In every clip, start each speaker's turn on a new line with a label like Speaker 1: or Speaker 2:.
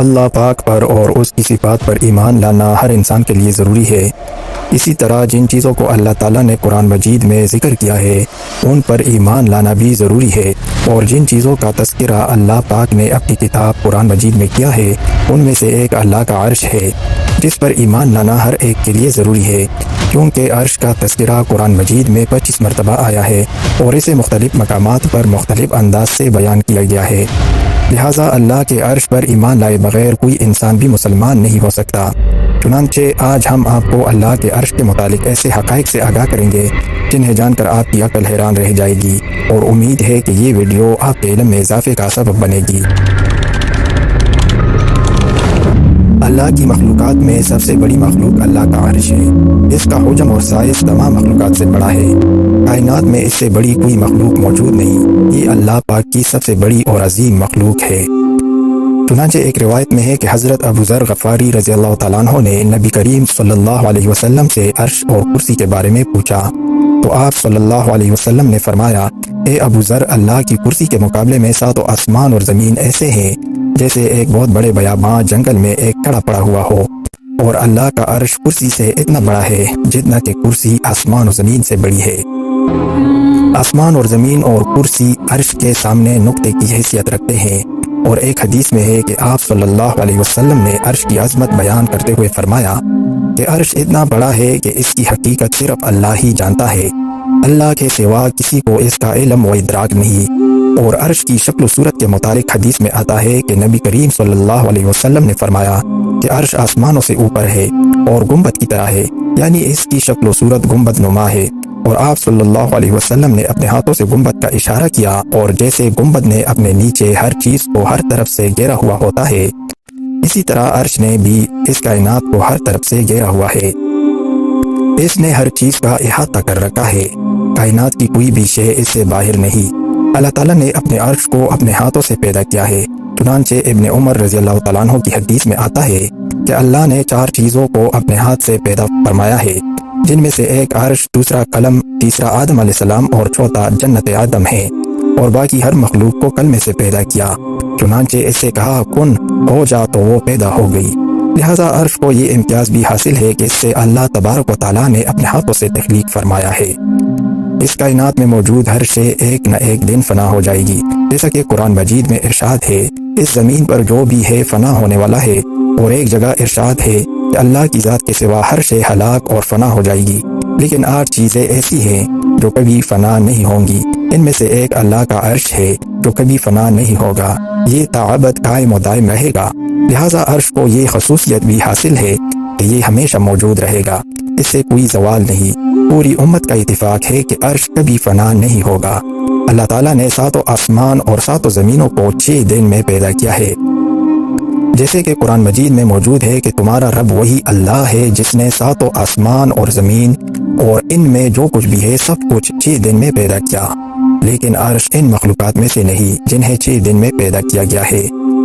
Speaker 1: اللہ پاک پر اور اس کی صفات پر ایمان لانا ہر انسان کے لیے ضروری ہے۔ اسی طرح جن چیزوں کو اللہ تعالیٰ نے قرآن مجید میں ذکر کیا ہے ان پر ایمان لانا بھی ضروری ہے، اور جن چیزوں کا تذکرہ اللہ پاک نے اپنی کتاب قرآن مجید میں کیا ہے ان میں سے ایک اللہ کا عرش ہے، جس پر ایمان لانا ہر ایک کے لیے ضروری ہے، کیونکہ عرش کا تذکرہ قرآن مجید میں 25 مرتبہ آیا ہے اور اسے مختلف مقامات پر مختلف انداز سے بیان کیا گیا ہے۔ لہٰذا اللہ کے عرش پر ایمان لائے بغیر کوئی انسان بھی مسلمان نہیں ہو سکتا۔ چنانچہ آج ہم آپ کو اللہ کے عرش کے متعلق ایسے حقائق سے آگاہ کریں گے جنہیں جان کر آپ کی عقل حیران رہ جائے گی، اور امید ہے کہ یہ ویڈیو آپ کے علم میں اضافے کا سبب بنے گی۔ اللہ کی مخلوقات میں سب سے بڑی مخلوق اللہ کا عرش ہے۔ اس کا حجم اور سائز تمام مخلوقات سے بڑا ہے۔ کائنات میں اس سے بڑی کوئی مخلوق موجود نہیں۔ یہ اللہ پاک کی سب سے بڑی اور عظیم مخلوق ہے۔ چنانچہ ایک روایت میں ہے کہ حضرت ابو ذر غفاری رضی اللہ تعالیٰ عنہ نے نبی کریم صلی اللہ علیہ وسلم سے عرش اور کرسی کے بارے میں پوچھا، تو آپ صلی اللہ علیہ وسلم نے فرمایا، اے ابو ذر، اللہ کی کرسی کے مقابلے میں ساتوں آسمان اور زمین ایسے ہیں جیسے ایک بہت بڑے بیاباں جنگل میں ایک کڑا پڑا ہوا ہو، اور اللہ کا عرش کرسی سے اتنا بڑا ہے جتنا کہ کرسی آسمان و زمین سے بڑی ہے۔ آسمان اور زمین اور کرسی عرش کے سامنے نقطے کی حیثیت رکھتے ہیں، اور ایک حدیث میں ہے کہ آپ صلی اللہ علیہ وسلم نے عرش کی عظمت بیان کرتے ہوئے فرمایا کہ عرش اتنا بڑا ہے کہ اس کی حقیقت صرف اللہ ہی جانتا ہے، اللہ کے سوا کسی کو اس کا علم و ادراک نہیں۔ اور عرش کی شکل و صورت کے متعلق حدیث میں آتا ہے کہ نبی کریم صلی اللہ علیہ وسلم نے فرمایا کہ عرش آسمانوں سے اوپر ہے اور گنبد کی طرح ہے، یعنی اس کی شکل و صورت گنبد نما ہے، اور آپ صلی اللہ علیہ وسلم نے اپنے ہاتھوں سے گنبد کا اشارہ کیا، اور جیسے گنبد نے اپنے نیچے ہر چیز کو ہر طرف سے گھیرا ہوا ہوتا ہے، اسی طرح عرش نے بھی اس کائنات کو ہر طرف سے گھیرا ہوا ہے۔ اس نے ہر چیز کا احاطہ کر رکھا ہے، کائنات کی کوئی بھی شے اس سے باہر نہیں۔ اللہ تعالیٰ نے اپنے عرش کو اپنے ہاتھوں سے پیدا کیا ہے۔ چنانچہ ابن عمر رضی اللہ تعالیٰ عنہ کی حدیث میں آتا ہے کہ اللہ نے 4 چیزوں کو اپنے ہاتھ سے پیدا فرمایا ہے، جن میں سے ایک عرش، دوسرا قلم، تیسرا آدم علیہ السلام اور چوتھا جنت عدن ہے، اور باقی ہر مخلوق کو کلمے سے پیدا کیا۔ چنانچہ اس سے کہا کن ہو جا تو وہ پیدا ہو گئی۔ لہٰذا عرش کو یہ امتیاز بھی حاصل ہے کہ اس سے اللہ تبارک و تعالیٰ نے اپنے ہاتھوں سے تخلیق فرمایا ہے۔ اس کائنات میں موجود ہر شے ایک نہ ایک دن فنا ہو جائے گی، جیسا کہ قرآن مجید میں ارشاد ہے، اس زمین پر جو بھی ہے فنا ہونے والا ہے، اور ایک جگہ ارشاد ہے کہ اللہ کی ذات کے سوا ہر شے ہلاک اور فنا ہو جائے گی، لیکن 8 چیزیں ایسی ہیں جو کبھی فنا نہیں ہوں گی۔ ان میں سے ایک اللہ کا عرش ہے جو کبھی فنا نہیں ہوگا، یہ تابد قائم و دائم رہے گا۔ لہٰذا عرش کو یہ خصوصیت بھی حاصل ہے کہ یہ ہمیشہ موجود رہے گا، اس سے کوئی زوال نہیں۔ پوری امت کا اتفاق ہے کہ عرش کبھی فنا نہیں ہوگا۔ اللہ تعالیٰ نے 7 آسمان اور 7 زمینوں کو 6 دن میں پیدا کیا ہے، جیسے کہ قرآن مجید میں موجود ہے کہ تمہارا رب وہی اللہ ہے جس نے 7 آسمان اور زمین اور ان میں جو کچھ بھی ہے سب کچھ 6 دن میں پیدا کیا، لیکن عرش ان مخلوقات میں سے نہیں جنہیں 6 دن میں پیدا کیا گیا ہے۔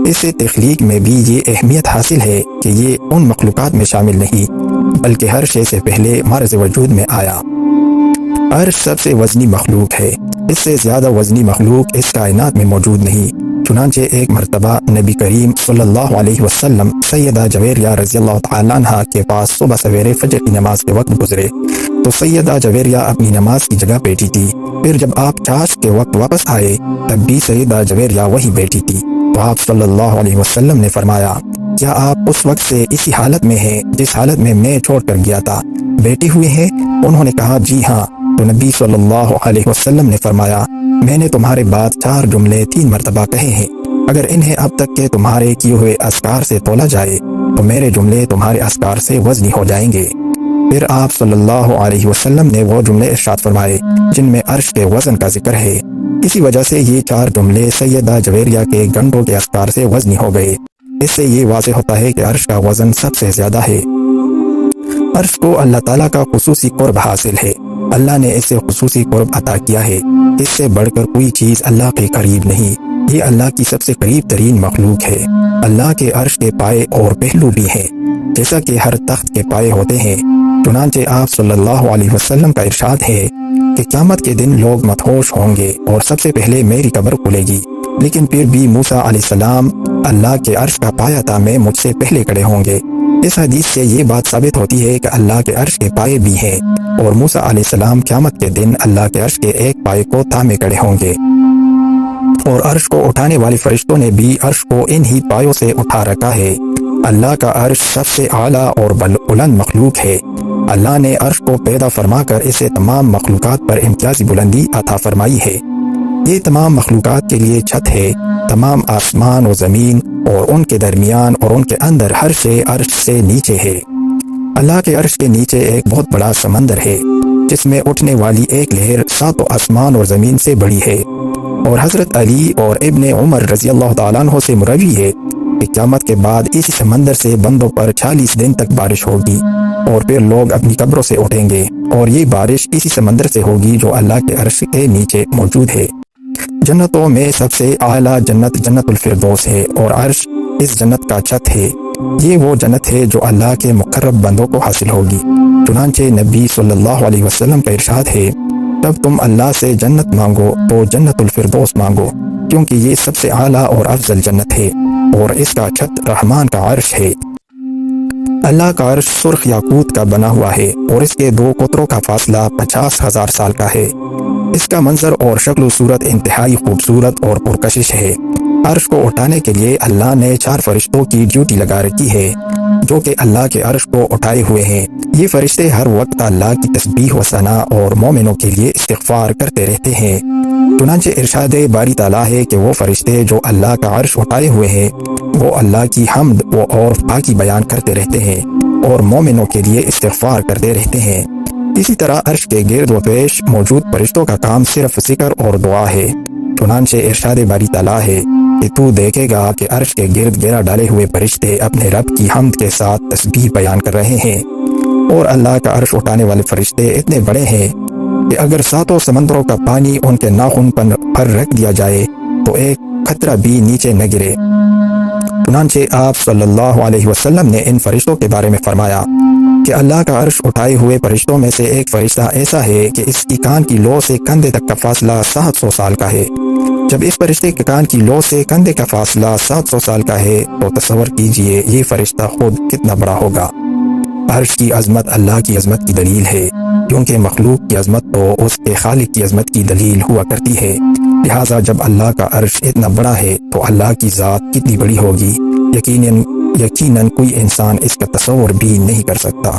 Speaker 1: اس سے تخلیق میں بھی یہ اہمیت حاصل ہے کہ یہ ان مخلوقات میں شامل نہیں بلکہ ہر شے سے پہلے معرض وجود میں آیا۔ عرش سب سے وزنی مخلوق ہے، اس سے زیادہ وزنی مخلوق اس کائنات میں موجود نہیں۔ چنانچہ ایک مرتبہ نبی کریم صلی اللہ علیہ وسلم سیدہ جویریہ رضی اللہ تعالیٰ عنہ کے پاس صبح سویرے فجر کی نماز کے وقت گزرے، تو سیدہ جویریہ اپنی نماز کی جگہ بیٹھی تھی۔ پھر جب آپ چاشت کے وقت واپس آئے تب بھی سیدہ جویریہ وہی بیٹھی تھی، تو آپ صلی اللہ علیہ وسلم نے فرمایا، کیا آپ اس وقت سے اسی حالت میں ہیں جس حالت میں میں چھوڑ کر گیا تھا، بیٹھے ہوئے ہیں؟ انہوں نے کہا جی ہاں۔ تو نبی صلی اللہ علیہ وسلم نے فرمایا، میں نے تمہارے بعد 4 جملے 3 مرتبہ کہے ہیں، اگر انہیں اب تک کے تمہارے کیے ہوئے اذکار سے تولا جائے تو میرے جملے تمہارے اذکار سے وزنی ہو جائیں گے۔ پھر آپ صلی اللہ علیہ وسلم نے وہ جملے ارشاد فرمائے جن میں عرش کے وزن کا ذکر ہے۔ اسی وجہ سے یہ 4 جملے سیدہ جویریہ کے گھنٹوں کے اذکار سے وزنی ہو گئے۔ اس سے یہ واضح ہوتا ہے کہ عرش کا وزن سب سے زیادہ ہے۔ عرش کو اللہ تعالیٰ کا خصوصی قرب حاصل ہے، اللہ نے اسے خصوصی قرب عطا کیا ہے، اس سے بڑھ کر کوئی چیز اللہ کے قریب نہیں، یہ اللہ کی سب سے قریب ترین مخلوق ہے۔ اللہ کے عرش کے پائے اور پہلو بھی ہیں، جیسا کہ ہر تخت کے پائے ہوتے ہیں۔ چنانچہ آپ صلی اللہ علیہ وسلم کا ارشاد ہے کہ قیامت کے دن لوگ مدہوش ہوں گے اور سب سے پہلے میری قبر کھلے گی، لیکن پھر بھی موسیٰ علیہ السلام اللہ کے عرش کا پایا تھا میں مجھ سے پہلے کھڑے ہوں گے۔ اس حدیث سے یہ بات ثابت ہوتی ہے کہ اللہ کے عرش کے پائے بھی ہیں، اور موسیٰ علیہ السلام قیامت کے دن اللہ کے عرش کے ایک پائے کو تھامے کھڑے ہوں گے، اور عرش کو اٹھانے والے فرشتوں نے بھی عرش کو ان ہی پایوں سے اٹھا رکھا ہے۔ اللہ کا عرش سب سے اعلیٰ اور بلند مخلوق ہے۔ اللہ نے عرش کو پیدا فرما کر اسے تمام مخلوقات پر امتیازی بلندی عطا فرمائی ہے۔ یہ تمام مخلوقات کے لیے چھت ہے۔ تمام آسمان و زمین اور ان کے درمیان اور ان کے اندر ہر شے عرش سے نیچے ہے۔ اللہ کے عرش کے نیچے ایک بہت بڑا سمندر ہے، جس میں اٹھنے والی ایک لہر ساتوں آسمان اور زمین سے بڑی ہے، اور حضرت علی اور ابن عمر رضی اللہ تعالیٰ عنہ سے مروی ہے کہ قیامت کے بعد اسی سمندر سے بندوں پر 40 دن تک بارش ہوگی، اور پھر لوگ اپنی قبروں سے اٹھیں گے، اور یہ بارش اسی سمندر سے ہوگی جو اللہ کے عرش کے نیچے موجود ہے۔ جنتوں میں سب سے اعلیٰ جنت جنت الفردوس ہے، اور عرش اس جنت کا چھت ہے۔ یہ وہ جنت ہے جو اللہ کے مقرب بندوں کو حاصل ہوگی۔ چنانچہ نبی صلی اللہ علیہ وسلم کا ارشاد ہے، جب تم اللہ سے جنت مانگو تو جنت الفردوس مانگو، کیونکہ یہ سب سے اعلیٰ اور افضل جنت ہے، اور اس کا چھت رحمان کا عرش ہے۔ اللہ کا عرش سرخ یاقوت کا بنا ہوا ہے، اور اس کے دو قطروں کا فاصلہ 50,000 سال کا ہے۔ اس کا منظر اور شکل و صورت انتہائی خوبصورت اور پرکشش ہے۔ عرش کو اٹھانے کے لیے اللہ نے 4 فرشتوں کی ڈیوٹی لگا رکھی ہے، جو کہ اللہ کے عرش کو اٹھائے ہوئے ہیں۔ یہ فرشتے ہر وقت اللہ کی تسبیح و ثنا اور مومنوں کے لیے استغفار کرتے رہتے ہیں۔ چنانچہ ارشاد باری تعالیٰ ہے کہ وہ فرشتے جو اللہ کا عرش اٹھائے ہوئے ہیں، وہ اللہ کی حمد اور پاکی بیان کرتے رہتے ہیں، اور مومنوں کے لیے استغفار کرتے رہتے ہیں۔ اسی طرح عرش کے گرد و پیش موجود فرشتوں کا کام صرف ذکر اور دعا ہے۔ چنانچہ ارشاد باری تعالیٰ ہے کہ تو دیکھے گا کہ عرش کے گرد گھیرا ڈالے ہوئے فرشتے اپنے رب کی حمد کے ساتھ تسبیح بیان کر رہے ہیں، اور اللہ کا عرش اٹھانے والے فرشتے اتنے بڑے ہیں کہ اگر 7 سمندروں کا پانی ان کے ناخن پر رکھ دیا جائے تو ایک قطرہ بھی نیچے نہ گرے۔ چنانچہ آپ صلی اللہ علیہ وسلم نے ان فرشتوں کے بارے میں فرمایا کہ اللہ کا عرش اٹھائے ہوئے فرشتوں میں سے ایک فرشتہ ایسا ہے کہ اس کی کان کی لو سے کندھے تک کا فاصلہ 700 سال کا ہے۔ جب اس فرشتے کے کان کی لو سے کندھے کا فاصلہ 700 سال کا ہے تو تصور کیجئے یہ فرشتہ خود کتنا بڑا ہوگا۔ عرش کی عظمت اللہ کی عظمت کی دلیل ہے، کیونکہ مخلوق کی عظمت تو اس کے خالق کی عظمت کی دلیل ہوا کرتی ہے۔ لہٰذا جب اللہ کا عرش اتنا بڑا ہے تو اللہ کی ذات کتنی بڑی ہوگی، یقیناً کوئی انسان اس کا تصور بھی نہیں کر سکتا۔